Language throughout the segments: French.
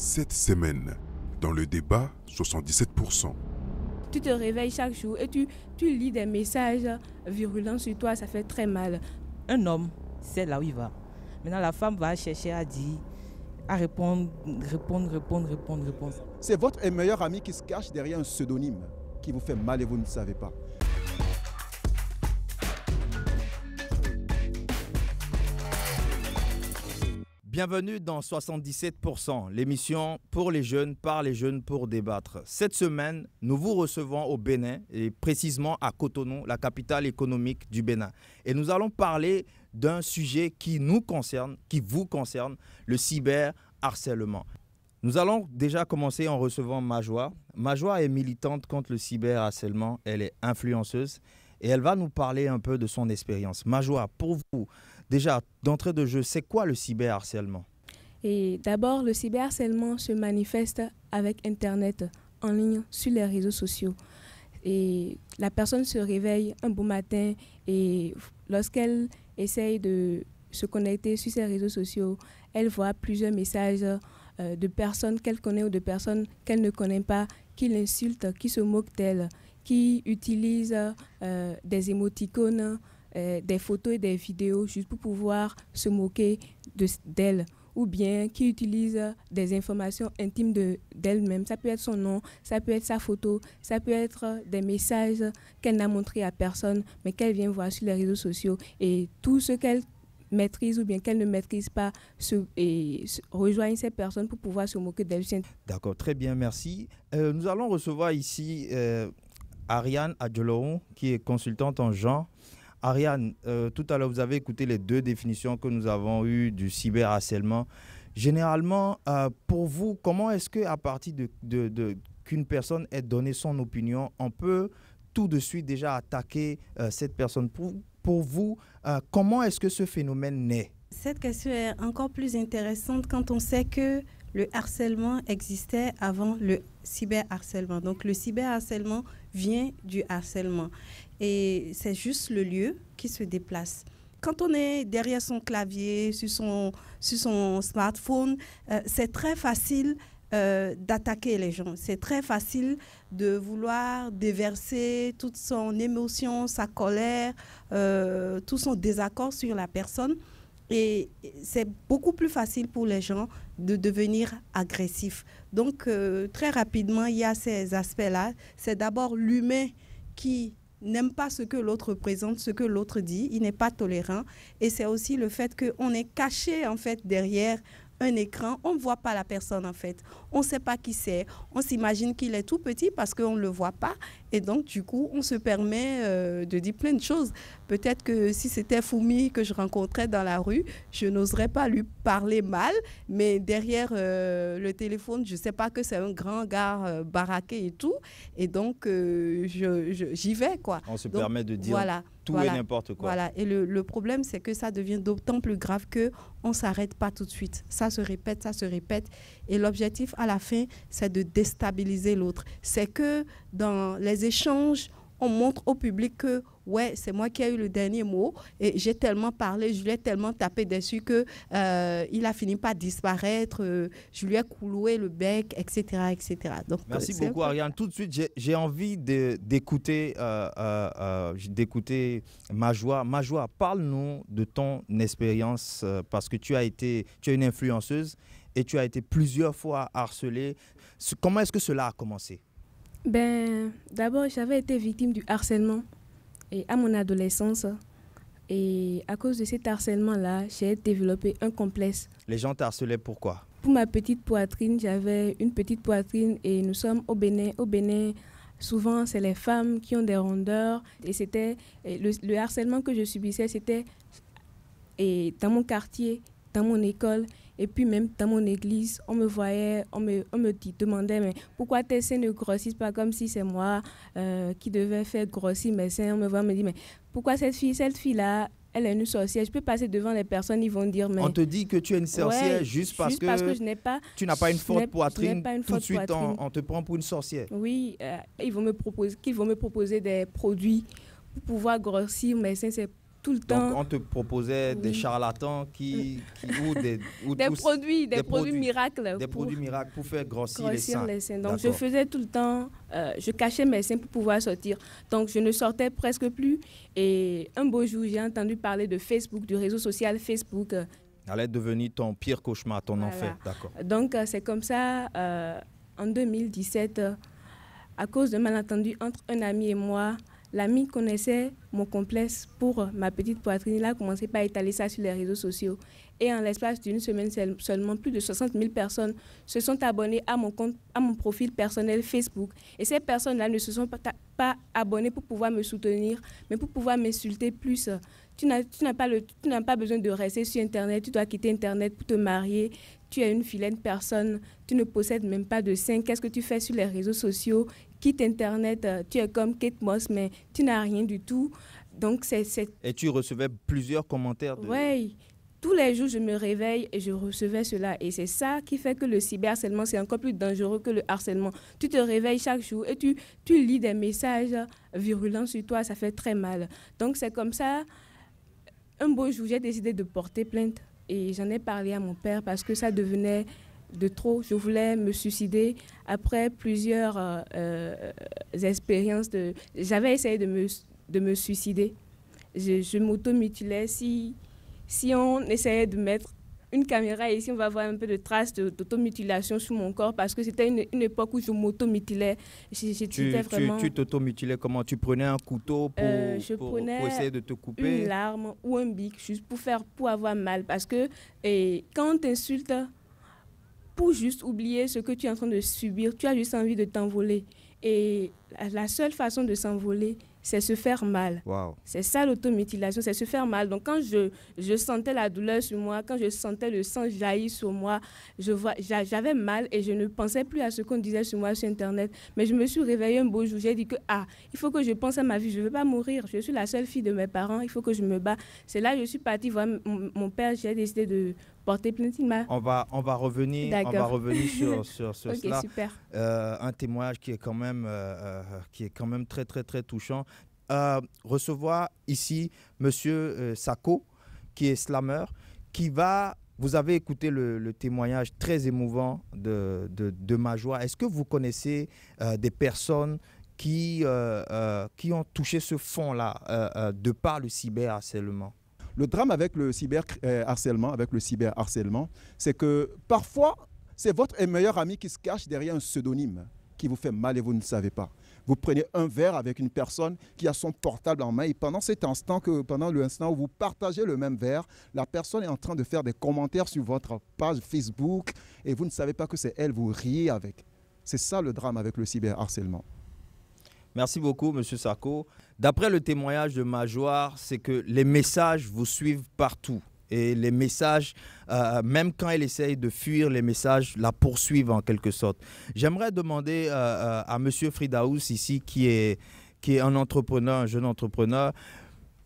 Cette semaine, dans le débat, 77%. Tu te réveilles chaque jour et tu lis des messages virulents sur toi, ça fait très mal. Un homme, c'est là où il va. Maintenant, la femme va chercher à dire, à répondre. C'est votre meilleur ami qui se cache derrière un pseudonyme qui vous fait mal et vous ne savez pas. Bienvenue dans 77%, l'émission pour les jeunes, par les jeunes, pour débattre. Cette semaine, nous vous recevons au Bénin, et précisément à Cotonou, la capitale économique du Bénin. Et nous allons parler d'un sujet qui nous concerne, qui vous concerne, le cyberharcèlement. Nous allons déjà commencer en recevant Majoie. Majoie est militante contre le cyberharcèlement, elle est influenceuse et elle va nous parler un peu de son expérience. Majoie, pour vous, déjà, d'entrée de jeu, c'est quoi le cyberharcèlement? Et d'abord, le cyberharcèlement se manifeste avec Internet, en ligne, sur les réseaux sociaux. Et la personne se réveille un beau matin et lorsqu'elle essaye de se connecter sur ses réseaux sociaux, elle voit plusieurs messages de personnes qu'elle connaît ou de personnes qu'elle ne connaît pas, qui l'insultent, qui se moquent d'elle, qui utilisent des émoticônes, des photos et des vidéos juste pour pouvoir se moquer d'elle, ou bien qui utilisent des informations intimes d'elle-même. Ça peut être son nom, ça peut être sa photo, ça peut être des messages qu'elle n'a montrés à personne, mais qu'elle vient voir sur les réseaux sociaux. Et tout ce qu'elle maîtrise ou bien qu'elle ne maîtrise pas rejoignent ces personnes pour pouvoir se moquer d'elle. D'accord, très bien, merci. Nous allons recevoir ici Ariane Adjoloron, qui est consultante en genre. Ariane, tout à l'heure, vous avez écouté les deux définitions que nous avons eues du cyberharcèlement. Généralement, pour vous, comment est-ce qu'à partir qu'une personne ait donné son opinion, on peut tout de suite déjà attaquer cette personne? Pour vous, comment est-ce que ce phénomène naît? Cette question est encore plus intéressante quand on sait que le harcèlement existait avant le cyberharcèlement. Donc le cyberharcèlement vient du harcèlement. Et c'est juste le lieu qui se déplace. Quand on est derrière son clavier, sur son smartphone, c'est très facile d'attaquer les gens. C'est très facile de vouloir déverser toute son émotion, sa colère, tout son désaccord sur la personne. Et c'est beaucoup plus facile pour les gens de devenir agressifs. Donc, très rapidement, il y a ces aspects-là. C'est d'abord l'humain qui n'aime pas ce que l'autre présente, ce que l'autre dit. Il n'est pas tolérant. Et c'est aussi le fait qu'on est caché, en fait, derrière un écran. On ne voit pas la personne, en fait. On ne sait pas qui c'est. On s'imagine qu'il est tout petit parce qu'on ne le voit pas. Et donc, du coup, on se permet de dire plein de choses. Peut-être que si c'était Foumi que je rencontrais dans la rue, je n'oserais pas lui parler mal. Mais derrière le téléphone, je ne sais pas que c'est un grand gars baraqué et tout. Et donc, j'y vais, quoi. On se permet de dire tout et n'importe quoi. Voilà. Et le problème, c'est que ça devient d'autant plus grave qu'on ne s'arrête pas tout de suite. Ça se répète. Et l'objectif, à la fin, c'est de déstabiliser l'autre. C'est que dans les échanges, on montre au public que ouais, c'est moi qui ai eu le dernier mot et j'ai tellement parlé, je lui ai tellement tapé dessus que il a fini par disparaître, je lui ai cloué le bec, etc. Donc, merci beaucoup, Ariane. Tout de suite, j'ai envie d'écouter Majoie. Majoie, parle-nous de ton expérience parce que tu es une influenceuse et tu as été plusieurs fois harcelée. Comment est-ce que cela a commencé? D'abord, j'avais été victime du harcèlement à mon adolescence. Et à cause de cet harcèlement-là, j'ai développé un complexe. Les gens t'harcelaient pourquoi? Pour ma petite poitrine, j'avais une petite poitrine et nous sommes au Bénin. Au Bénin, souvent, c'est les femmes qui ont des rondeurs. Et le harcèlement que je subissais, c'était dans mon quartier, dans mon école. Et puis même dans mon église, on me voyait, on me demandait mais pourquoi tes seins ne grossissent pas comme si c'est moi qui devais faire grossir mes seins. On me voit, me dit mais pourquoi cette fille-là, elle est une sorcière. Je peux passer devant les personnes, ils vont dire mais... On te dit que tu es une sorcière juste parce que tu n'as pas une forte poitrine. Tout de suite, on te prend pour une sorcière. Oui, ils vont me proposer des produits pour pouvoir grossir mes seins. C'est tout le temps. Donc, on te proposait des charlatans des produits miracles. Des produits miracles pour faire grossir les seins. Donc, je faisais tout le temps, je cachais mes seins pour pouvoir sortir. Donc, je ne sortais presque plus. Et un beau jour, j'ai entendu parler de Facebook, du réseau social Facebook. Allait devenir ton pire cauchemar, ton enfer. D'accord. Donc, c'est comme ça, en 2017, à cause de malentendus entre un ami et moi, l'ami connaissait mon complexe pour ma petite poitrine. Il a commencé par étaler ça sur les réseaux sociaux. Et en l'espace d'une semaine seulement, plus de 60 000 personnes se sont abonnées à mon profil personnel Facebook. Et ces personnes-là ne se sont pas abonnées pour pouvoir me soutenir, mais pour pouvoir m'insulter plus. Tu n'as pas besoin de rester sur Internet. Tu dois quitter Internet pour te marier. Tu es une vilaine personne. Tu ne possèdes même pas de seins. Qu'est-ce que tu fais sur les réseaux sociaux? Quitte Internet. Tu es comme Kate Moss, mais tu n'as rien du tout. Donc, Et tu recevais plusieurs commentaires Oui. Tous les jours, je me réveille et je recevais cela. Et c'est ça qui fait que le cyberharcèlement, c'est encore plus dangereux que le harcèlement. Tu te réveilles chaque jour et tu lis des messages virulents sur toi. Ça fait très mal. Donc, c'est comme ça. Un beau jour, j'ai décidé de porter plainte. Et j'en ai parlé à mon père parce que ça devenait de trop. Je voulais me suicider après plusieurs expériences. J'avais essayé de me suicider. Je m'automutilais. Si on essayait de mettre une caméra ici, on va voir un peu de traces d'automutilation sur mon corps parce que c'était une époque où je m'automutilais. Tu t'automutilais comment? Tu prenais un couteau pour essayer de te couper? Une larme ou un bic juste pour avoir mal. Parce que quand on t'insulte, pour juste oublier ce que tu es en train de subir, tu as juste envie de t'envoler. Et la seule façon de s'envoler, c'est se faire mal. Wow. C'est ça l'automutilation, c'est se faire mal. Donc quand je sentais la douleur sur moi, quand je sentais le sang jaillir sur moi, j'avais mal et je ne pensais plus à ce qu'on disait sur moi sur Internet. Mais je me suis réveillée un beau jour, j'ai dit que il faut que je pense à ma vie, je ne veux pas mourir. Je suis la seule fille de mes parents, il faut que je me bats. C'est là que je suis partie voir mon père, j'ai décidé de porter plainte. On va revenir sur cela. Ok, super. Un témoignage qui est quand même très très très touchant. Recevoir ici Monsieur Sako, qui est slammer, vous avez écouté le témoignage très émouvant de Majoie. Est-ce que vous connaissez des personnes qui ont touché ce fond-là de par le cyberharcèlement? Le drame avec le cyberharcèlement, c'est que parfois, c'est votre meilleur ami qui se cache derrière un pseudonyme qui vous fait mal et vous ne le savez pas. Vous prenez un verre avec une personne qui a son portable en main et pendant l'instant où vous partagez le même verre, la personne est en train de faire des commentaires sur votre page Facebook et vous ne savez pas que c'est elle, vous riez avec. C'est ça le drame avec le cyberharcèlement. Merci beaucoup, M. Sako. D'après le témoignage de Majoie, c'est que les messages vous suivent partout. Et les messages, même quand elle essaye de fuir, les messages la poursuivent en quelque sorte. J'aimerais demander à M. Fridaous ici, qui est un entrepreneur, un jeune entrepreneur.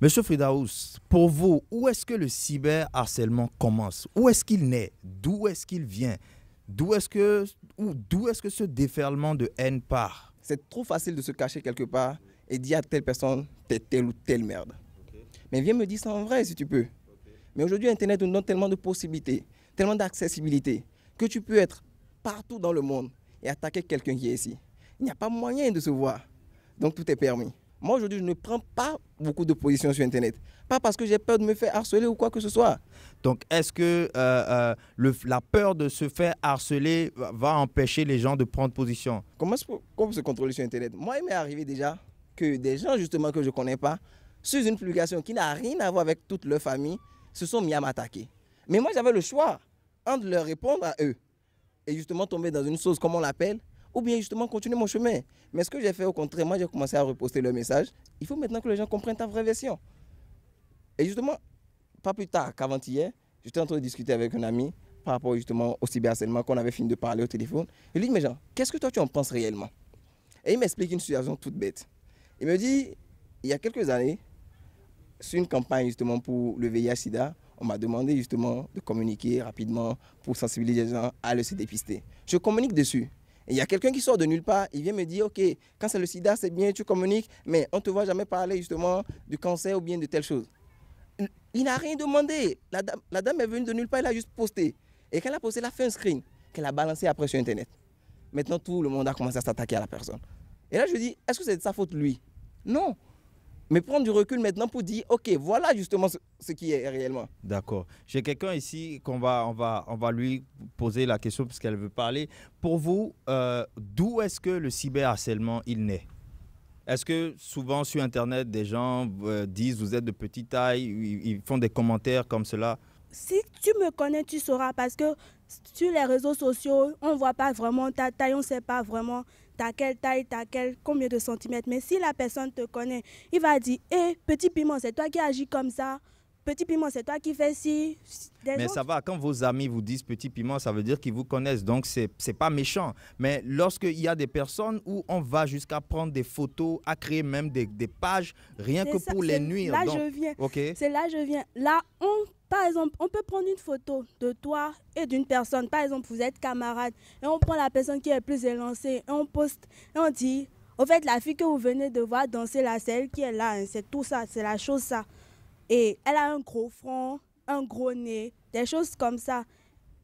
M. Fridaous, pour vous, où est-ce que le cyberharcèlement commence? Où est-ce qu'il naît? D'où est-ce qu'il vient? D'où est-ce que ce déferlement de haine part? C'est trop facile de se cacher quelque part et dire à telle personne, t'es telle ou telle merde. Okay. Mais viens me dire ça en vrai si tu peux. Okay. Mais aujourd'hui, Internet nous donne tellement de possibilités, tellement d'accessibilité, que tu peux être partout dans le monde et attaquer quelqu'un qui est ici. Il n'y a pas moyen de se voir. Donc tout est permis. Moi aujourd'hui, je ne prends pas beaucoup de positions sur Internet. Pas parce que j'ai peur de me faire harceler ou quoi que ce soit. Donc est-ce que la peur de se faire harceler va empêcher les gens de prendre position? Comment se contrôler sur Internet? Moi, il m'est arrivé déjà que des gens justement que je ne connais pas, sur une publication qui n'a rien à voir avec toute leur famille, se sont mis à m'attaquer. Mais moi, j'avais le choix entre leur répondre à eux et justement tomber dans une sauce, comme on l'appelle, ou bien justement continuer mon chemin. Mais ce que j'ai fait au contraire, moi j'ai commencé à reposter le message. Il faut maintenant que les gens comprennent ta vraie version. Et justement, pas plus tard qu'avant-hier, j'étais en train de discuter avec un ami par rapport justement au cyberharcèlement qu'on avait fini de parler au téléphone. Il lui dit, mais Jean, qu'est-ce que toi tu en penses réellement? Et il m'explique une situation toute bête. Il me dit, il y a quelques années, sur une campagne justement pour le VIH-Sida, on m'a demandé justement de communiquer rapidement pour sensibiliser les gens à se dépister. Je communique dessus. Et il y a quelqu'un qui sort de nulle part, il vient me dire, ok, quand c'est le sida, c'est bien, tu communiques, mais on ne te voit jamais parler justement du cancer ou bien de telle chose. Il n'a rien demandé. La dame est venue de nulle part, elle a juste posté. Et quand elle a posté, elle a fait un screen qu'elle a balancé après sur Internet. Maintenant, tout le monde a commencé à s'attaquer à la personne. Et là, je dis, est-ce que c'est de sa faute, lui? Non. Mais prendre du recul maintenant pour dire, ok, voilà justement ce qui est réellement. D'accord. J'ai quelqu'un ici on va lui poser la question parce qu'elle veut parler. Pour vous, d'où est-ce que le cyberharcèlement il naît? Est-ce que souvent sur Internet, des gens disent vous êtes de petite taille, ils font des commentaires comme cela? Si tu me connais, tu sauras parce que sur les réseaux sociaux, on ne voit pas vraiment ta taille, on ne sait pas vraiment t'as quelle taille, combien de centimètres. Mais si la personne te connaît, il va dire hey, petit piment, c'est toi qui agis comme ça. Petit piment, c'est toi qui fais ci. Mais ça va, quand vos amis vous disent petit piment, ça veut dire qu'ils vous connaissent. Donc, c'est pas méchant. Mais lorsqu'il y a des personnes où on va jusqu'à prendre des photos, à créer même des pages, rien que pour les nuire. Là, donc, je viens. Okay. C'est là je viens. Là, par exemple, on peut prendre une photo de toi et d'une personne. Par exemple, vous êtes camarades et on prend la personne qui est plus élancée et on poste et on dit, au fait, la fille que vous venez de voir danser là, c'est elle qui est là. Hein, c'est tout ça, c'est la chose ça. Et elle a un gros front, un gros nez, des choses comme ça.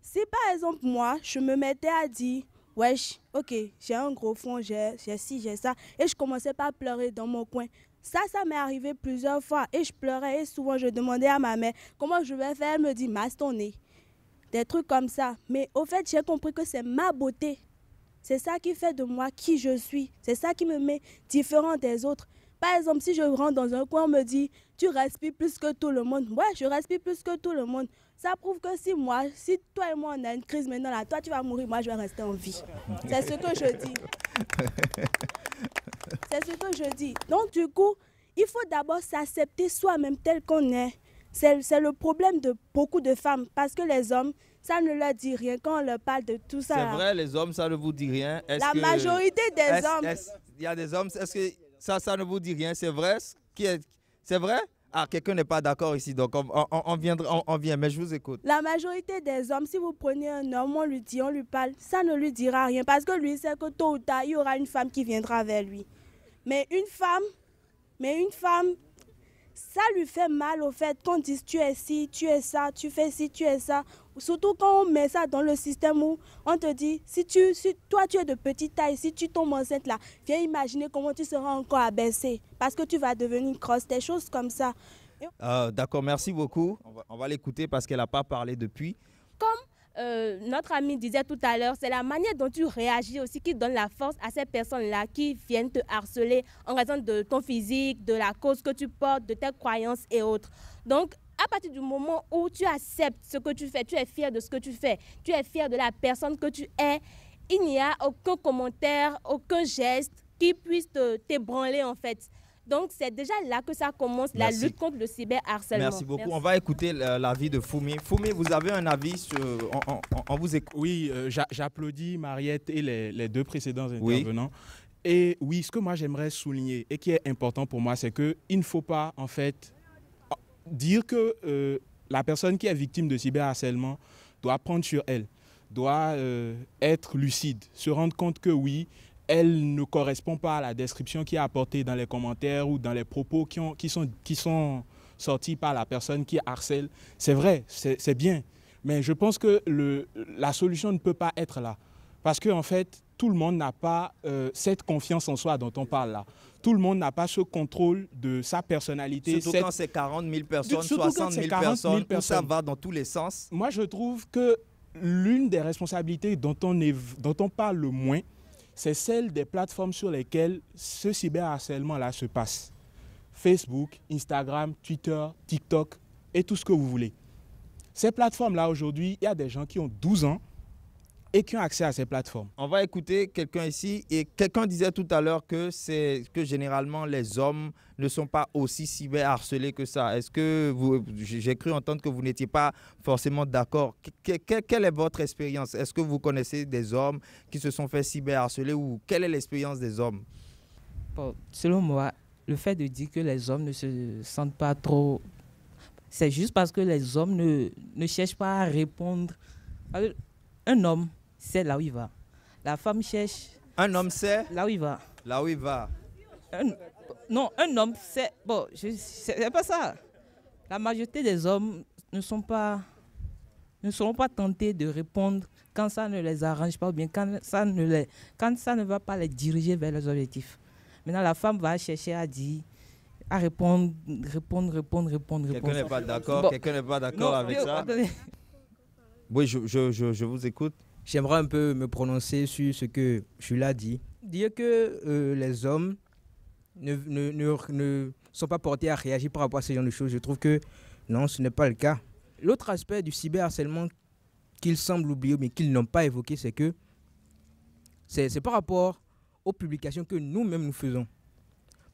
Si par exemple, moi, je me mettais à dire, wesh, ok, j'ai un gros front, j'ai ci, j'ai ça, et je commençais pas à pleurer dans mon coin. Ça m'est arrivé plusieurs fois et je pleurais et souvent je demandais à ma mère comment je vais faire. Elle me dit, masse ton nez. Des trucs comme ça. Mais au fait, j'ai compris que c'est ma beauté. C'est ça qui fait de moi qui je suis. C'est ça qui me met différent des autres. Par exemple, si je rentre dans un coin, on me dit, tu respires plus que tout le monde. Ouais, je respire plus que tout le monde. Ça prouve que si toi et moi, on a une crise maintenant, là, toi, tu vas mourir, moi, je vais rester en vie. C'est ce que je dis. C'est ce que je dis. Donc, du coup, il faut d'abord s'accepter soi-même tel qu'on est. C'est le problème de beaucoup de femmes. Parce que les hommes, ça ne leur dit rien quand on leur parle de tout ça. C'est vrai, les hommes, ça ne vous dit rien. La majorité des hommes. Il y a des hommes, est-ce que ça ne vous dit rien? C'est vrai? C'est vrai? Ah, quelqu'un n'est pas d'accord ici, donc on vient, mais je vous écoute. La majorité des hommes, si vous prenez un homme, on lui parle, ça ne lui dira rien. Parce que lui, sait que tôt ou tard, il y aura une femme qui viendra vers lui. Mais une femme, ça lui fait mal au fait qu'on dise tu es ci, tu es ça, tu fais ci, tu es ça. Surtout quand on met ça dans le système où on te dit, si toi tu es de petite taille, si tu tombes enceinte là, viens imaginer comment tu seras encore abaissée parce que tu vas devenir grosse, des choses comme ça. D'accord, merci beaucoup. On va l'écouter parce qu'elle n'a pas parlé depuis. Comme notre ami disait tout à l'heure, c'est la manière dont tu réagis aussi qui donne la force à ces personnes-là qui viennent te harceler en raison de ton physique, de la cause que tu portes, de tes croyances et autres. Donc, à partir du moment où tu acceptes ce que tu fais, tu es fier de ce que tu fais, tu es fier de la personne que tu es, il n'y a aucun commentaire, aucun geste qui puisse t'ébranler en fait. Donc, c'est déjà là que ça commence, la lutte contre le cyberharcèlement. Merci beaucoup. Merci. On va écouter l'avis de Foumi. Foumi, vous avez un avis sur... On vous écoute. Oui, j'applaudis Mariette et les deux précédents intervenants. Oui. Et oui, ce que moi j'aimerais souligner et qui est important pour moi, c'est qu'il ne faut pas, en fait, dire que la personne qui est victime de cyberharcèlement doit prendre sur elle, doit être lucide, se rendre compte que oui, elle ne correspond pas à la description qui est apportée dans les commentaires ou dans les propos qui sont sortis par la personne qui harcèle. C'est vrai, c'est bien, mais je pense que la solution ne peut pas être là. Parce qu'en fait, tout le monde n'a pas cette confiance en soi dont on parle là. Tout le monde n'a pas ce contrôle de sa personnalité. Surtout quand c'est 40 000 personnes, 60 000 personnes, où ça va dans tous les sens. Moi, je trouve que l'une des responsabilités dont on parle le moins, c'est celle des plateformes sur lesquelles ce cyberharcèlement-là se passe. Facebook, Instagram, Twitter, TikTok et tout ce que vous voulez. Ces plateformes-là, aujourd'hui, il y a des gens qui ont 12 ans et qui ont accès à ces plateformes. On va écouter quelqu'un ici. Et quelqu'un disait tout à l'heure que généralement les hommes ne sont pas aussi cyberharcelés que ça. Est-ce que j'ai cru entendre que vous n'étiez pas forcément d'accord. Quelle est votre expérience? Est-ce que vous connaissez des hommes qui se sont fait cyberharceler ou quelle est l'expérience des hommes? Bon, selon moi, le fait de dire que les hommes ne se sentent pas trop... C'est juste parce que les hommes ne cherchent pas à répondre. Un homme, c'est là où il va. La femme cherche... Un homme, c'est... Là où il va. Là où il va. Non, un homme, c'est... Bon, c'est pas ça. La majorité des hommes ne seront pas tentés de répondre quand ça ne les arrange pas ou bien quand ça ne va pas les diriger vers leurs objectifs. Maintenant, la femme va chercher à dire, à répondre. Quelqu'un n'est pas d'accord, quelqu'un n'est pas d'accord avec ça. Attendez. Oui, je vous écoute. J'aimerais un peu me prononcer sur ce que Jules dit. Dire que les hommes ne sont pas portés à réagir par rapport à ce genre de choses, je trouve que non, ce n'est pas le cas. L'autre aspect du cyberharcèlement qu'ils semblent oublier mais qu'ils n'ont pas évoqué, c'est que c'est par rapport aux publications que nous-mêmes nous faisons.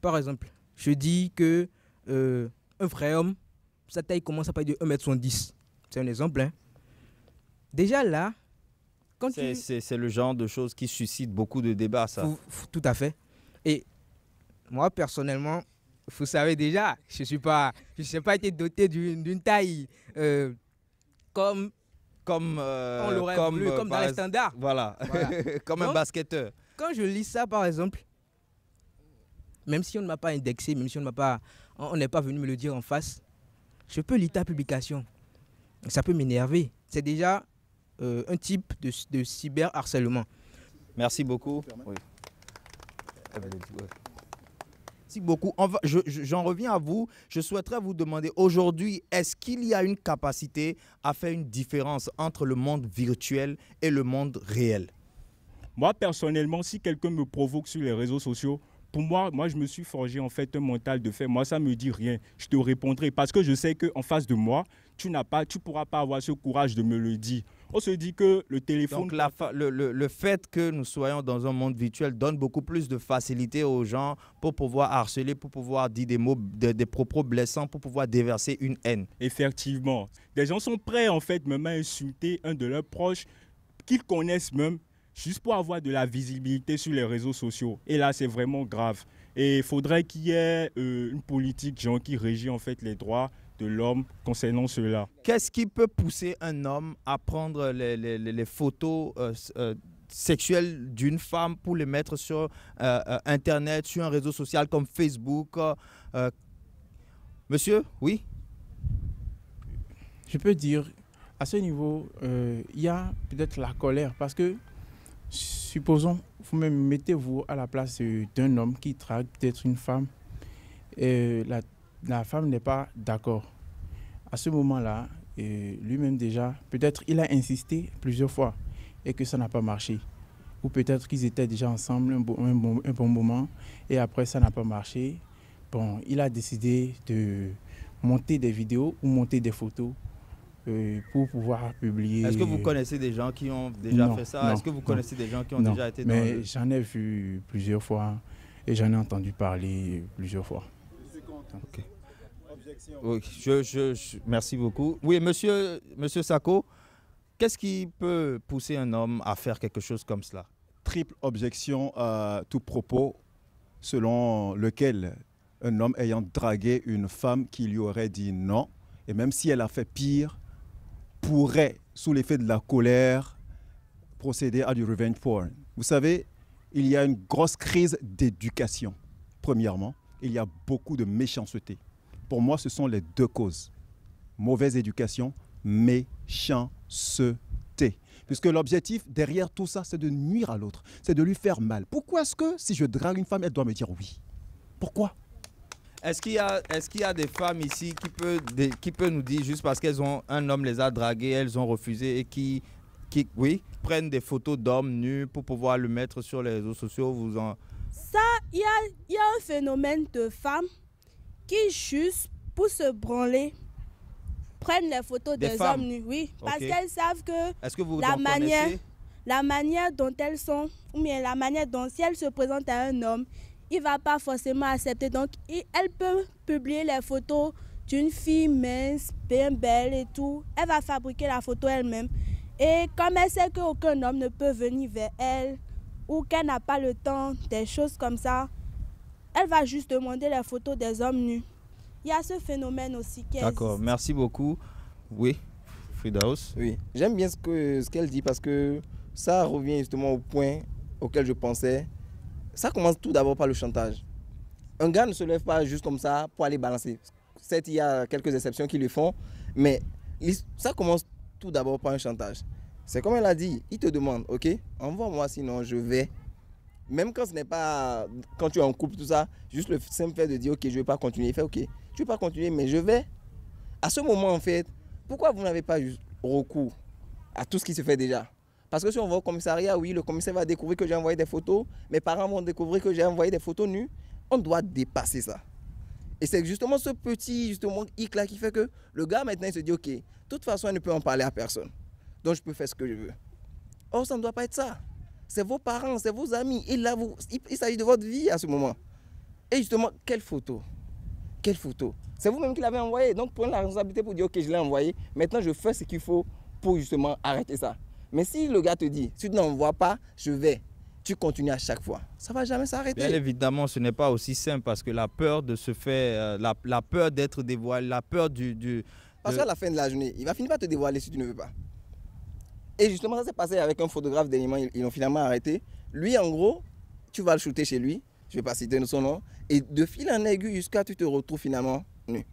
Par exemple, je dis que un vrai homme, sa taille commence à partir de 1m70. C'est un exemple. Hein. Déjà là, c'est le genre de choses qui suscite beaucoup de débats, ça. Tout à fait. Et moi, personnellement, vous savez déjà, je n'ai pas été doté d'une taille comme on l'aurait voulu, comme dans les standards. Voilà. Comme un basketteur. Quand je lis ça, par exemple, même si on ne m'a pas indexé, même si on n'est pas venu me le dire en face, je peux lire ta publication. Ça peut m'énerver. C'est déjà un type de cyberharcèlement. Merci beaucoup. Oui. Merci beaucoup. J'en reviens à vous. Je souhaiterais vous demander aujourd'hui, est-ce qu'il y a une capacité à faire une différence entre le monde virtuel et le monde réel? Moi, personnellement, si quelqu'un me provoque sur les réseaux sociaux, pour moi, je me suis forgé en fait un mental de fer. Moi, ça ne me dit rien. Je te répondrai parce que je sais qu'en face de moi, tu ne pourras pas avoir ce courage de me le dire. On se dit que le téléphone... Donc, le fait que nous soyons dans un monde virtuel donne beaucoup plus de facilité aux gens pour pouvoir harceler, pour pouvoir dire des mots, des propos blessants, pour pouvoir déverser une haine. Effectivement. Des gens sont prêts, en fait, même à insulter un de leurs proches qu'ils connaissent même, juste pour avoir de la visibilité sur les réseaux sociaux. Et là, c'est vraiment grave. Et il faudrait qu'il y ait une politique genre, qui régit en fait les droits de l'homme concernant cela. Qu'est-ce qui peut pousser un homme à prendre les photos sexuelles d'une femme pour les mettre sur Internet, sur un réseau social comme Facebook? Monsieur, oui? Je peux dire, à ce niveau, il y a peut-être la colère parce que supposons, vous-même mettez-vous à la place d'un homme qui drague peut-être une femme et la femme n'est pas d'accord. À ce moment-là, lui-même déjà, peut-être il a insisté plusieurs fois et que ça n'a pas marché. Ou peut-être qu'ils étaient déjà ensemble un bon moment et après ça n'a pas marché. Bon, il a décidé de monter des vidéos ou monter des photos pour pouvoir publier. Est-ce que vous connaissez des gens qui ont déjà fait ça? Est-ce que vous connaissez des gens qui ont déjà été dans mais j'en ai vu plusieurs fois et j'en ai entendu parler plusieurs fois. Okay. Oui, merci beaucoup. Oui, monsieur Sako, qu'est-ce qui peut pousser un homme à faire quelque chose comme cela? Triple objection à tout propos selon lequel un homme ayant dragué une femme qui lui aurait dit non, et même si elle a fait pire, pourrait, sous l'effet de la colère, procéder à du revenge porn. Vous savez, il y a une grosse crise d'éducation, premièrement. Il y a beaucoup de méchanceté. Pour moi, ce sont les deux causes. Mauvaise éducation, méchanceté. Puisque l'objectif derrière tout ça, c'est de nuire à l'autre, c'est de lui faire mal. Pourquoi est-ce que si je drague une femme, elle doit me dire oui? Pourquoi? Est-ce qu'il y a des femmes ici qui peut nous dire juste parce un homme les a draguées, elles ont refusé et qui prennent des photos d'hommes nus pour pouvoir le mettre sur les réseaux sociaux? Ça, il y a un phénomène de femmes qui, juste pour se branler, prennent les photos des hommes nus. Oui, parce qu'elles savent que la manière dont elles sont, ou bien la manière dont si elles se présentent à un homme, il ne va pas forcément accepter. Donc, elle peut publier les photos d'une fille mince, bien belle et tout. Elle va fabriquer la photo elle-même. Et comme elle sait qu'aucun homme ne peut venir vers elle, ou qu'elle n'a pas le temps, des choses comme ça, elle va juste demander les photos des hommes nus. Il y a ce phénomène aussi qui existe. D'accord, merci beaucoup. Oui, Fridaus. Oui, j'aime bien ce qu'elle dit parce que ça revient justement au point auquel je pensais. Ça commence tout d'abord par le chantage. Un gars ne se lève pas juste comme ça pour aller balancer. certes, il y a quelques exceptions qui le font, mais ça commence tout d'abord par un chantage. C'est comme elle a dit, il te demande, ok, envoie-moi sinon je vais. Même quand ce n'est pas, quand tu es en couple, tout ça, juste le simple fait de dire, ok, je ne vais pas continuer. Il fait, ok, tu ne veux pas continuer, mais je vais. À ce moment, en fait, pourquoi vous n'avez pas juste recours à tout ce qui se fait déjà? Parce que si on va au commissariat, oui, le commissaire va découvrir que j'ai envoyé des photos, mes parents vont découvrir que j'ai envoyé des photos nues. On doit dépasser ça. Et c'est justement ce petit hic là qui fait que le gars maintenant il se dit, ok, de toute façon, il ne peut en parler à personne. Donc je peux faire ce que je veux. Or, ça ne doit pas être ça. C'est vos parents, c'est vos amis. Et là, il s'agit de votre vie à ce moment. Et justement, quelle photo? Quelle photo? C'est vous-même qui l'avez envoyé. Donc prenez la responsabilité pour dire, ok, je l'ai envoyé. Maintenant, je fais ce qu'il faut pour justement arrêter ça. Mais si le gars te dit, si tu n'envoies pas, je vais. Tu continues à chaque fois. Ça ne va jamais s'arrêter. Bien évidemment, ce n'est pas aussi simple parce que la peur de se faire, la peur d'être dévoilé, la peur Parce qu'à la fin de la journée, il va finir par te dévoiler si tu ne veux pas. Et justement, ça s'est passé avec un photographe dernièrement, ils l'ont finalement arrêté. Lui, en gros, tu vas le shooter chez lui, je ne vais pas citer son nom, et de fil en aiguille jusqu'à tu te retrouves finalement nu.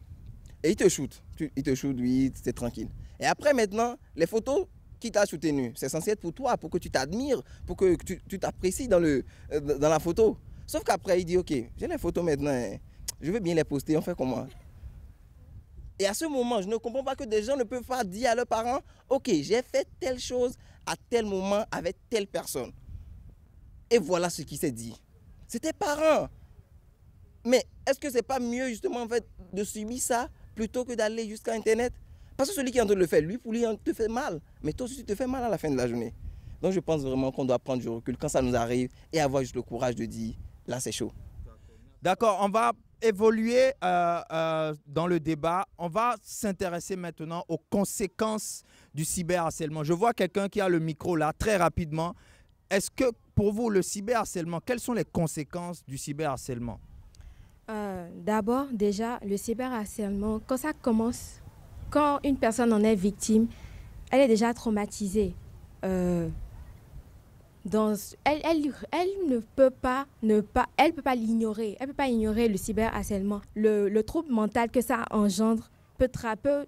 Et il te shoot, oui, c'est tranquille. Et après maintenant, les photos qui t'a shooté nu, c'est censé être pour toi, pour que tu t'admires, pour que tu t'apprécies dans la photo. Sauf qu'après, il dit, ok, j'ai les photos maintenant, hein, je veux bien les poster, on fait comment? Et à ce moment, je ne comprends pas que des gens ne peuvent pas dire à leurs parents, ok, j'ai fait telle chose à tel moment avec telle personne. Et voilà ce qui s'est dit. C'est tes parents. Mais est-ce que c'est pas mieux justement en fait de subir ça plutôt que d'aller jusqu'à Internet? Parce que celui qui est en train de le faire, lui, pour lui, on te fait mal. Mais toi aussi, tu te fais mal à la fin de la journée. Donc je pense vraiment qu'on doit prendre du recul quand ça nous arrive et avoir juste le courage de dire, là c'est chaud. D'accord, on va évoluer dans le débat. On va s'intéresser maintenant aux conséquences du cyberharcèlement. Je vois quelqu'un qui a le micro là, très rapidement. Est-ce que pour vous, le cyberharcèlement, quelles sont les conséquences du cyberharcèlement? D'abord, déjà, le cyberharcèlement, quand ça commence, quand une personne en est victime, elle est déjà traumatisée. Elle ne peut pas l'ignorer. Elle ne peut pas ignorer le cyberharcèlement. Le trouble mental que ça engendre peut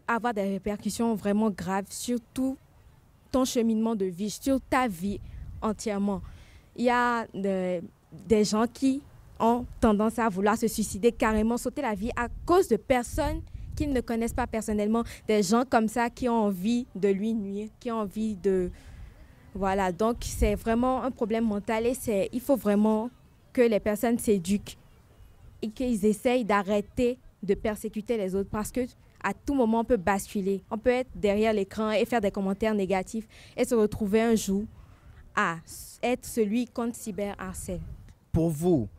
avoir des répercussions vraiment graves sur tout ton cheminement de vie, sur ta vie entièrement. Il y a des gens qui ont tendance à vouloir se suicider, carrément sauter la vie à cause de personnes qu'ils ne connaissent pas personnellement. Des gens comme ça qui ont envie de lui nuire, qui ont envie de... Voilà, donc c'est vraiment un problème mental et il faut vraiment que les personnes s'éduquent et qu'ils essayent d'arrêter de persécuter les autres parce que à tout moment on peut basculer, on peut être derrière l'écran et faire des commentaires négatifs et se retrouver un jour à être celui qu'on cyberharcèle. Pour vous,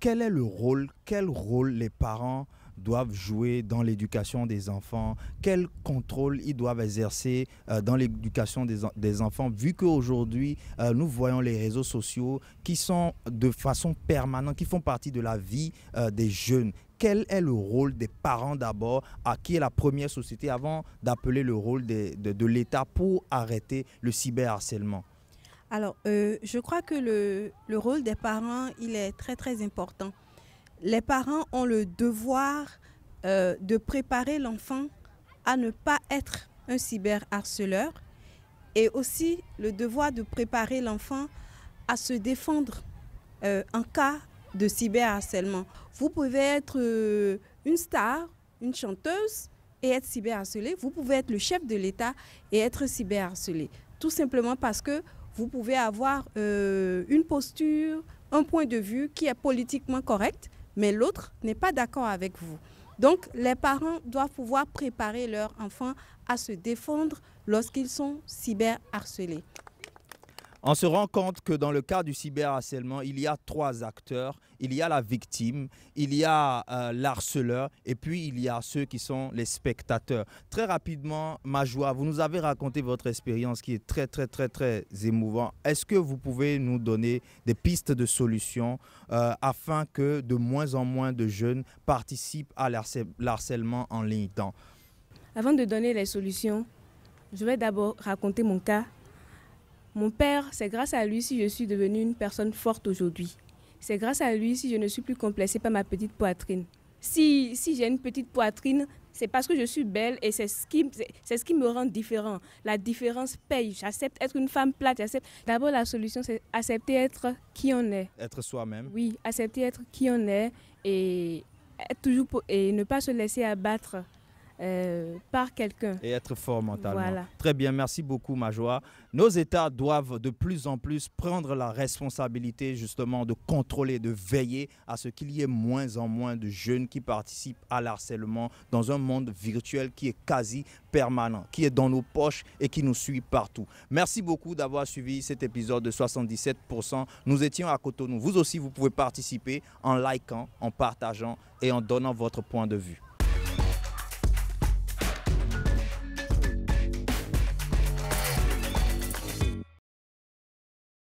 quel rôle les parents doivent jouer dans l'éducation des enfants? Quel contrôle ils doivent exercer dans l'éducation des enfants, vu qu'aujourd'hui, nous voyons les réseaux sociaux qui sont de façon permanente, qui font partie de la vie des jeunes. Quel est le rôle des parents d'abord, qui est la première société, avant d'appeler le rôle de l'État pour arrêter le cyberharcèlement? Alors, je crois que le rôle des parents, il est très, très important. Les parents ont le devoir de préparer l'enfant à ne pas être un cyberharceleur et aussi le devoir de préparer l'enfant à se défendre en cas de cyberharcèlement. Vous pouvez être une star, une chanteuse et être cyberharcelé. Vous pouvez être le chef de l'État et être cyberharcelé. Tout simplement parce que vous pouvez avoir une posture, un point de vue qui est politiquement correct, mais l'autre n'est pas d'accord avec vous. Donc, les parents doivent pouvoir préparer leurs enfants à se défendre lorsqu'ils sont cyberharcelés. On se rend compte que dans le cas du cyberharcèlement, il y a 3 acteurs. Il y a la victime, il y a l'harceleur et puis il y a ceux qui sont les spectateurs. Très rapidement, Majoua, vous nous avez raconté votre expérience qui est très, très, très, très émouvante. Est-ce que vous pouvez nous donner des pistes de solutions afin que de moins en moins de jeunes participent à l'harcèlement en ligne? Avant de donner les solutions, je vais d'abord raconter mon cas. Mon père, c'est grâce à lui si je suis devenue une personne forte aujourd'hui. C'est grâce à lui si je ne suis plus complexée par ma petite poitrine. si j'ai une petite poitrine, c'est parce que je suis belle et c'est ce qui me rend différent. La différence paye. J'accepte être une femme plate. D'abord, la solution, c'est accepter être qui on est. Être soi-même. Oui, accepter être qui on est et ne pas se laisser abattre par quelqu'un. Et être fort mentalement. Voilà. Très bien, merci beaucoup Majoa. Nos États doivent de plus en plus prendre la responsabilité justement de contrôler, de veiller à ce qu'il y ait moins en moins de jeunes qui participent à l'harcèlement dans un monde virtuel qui est quasi permanent, qui est dans nos poches et qui nous suit partout. Merci beaucoup d'avoir suivi cet épisode de 77%. Nous étions à Cotonou. Vous aussi, vous pouvez participer en likant, en partageant et en donnant votre point de vue.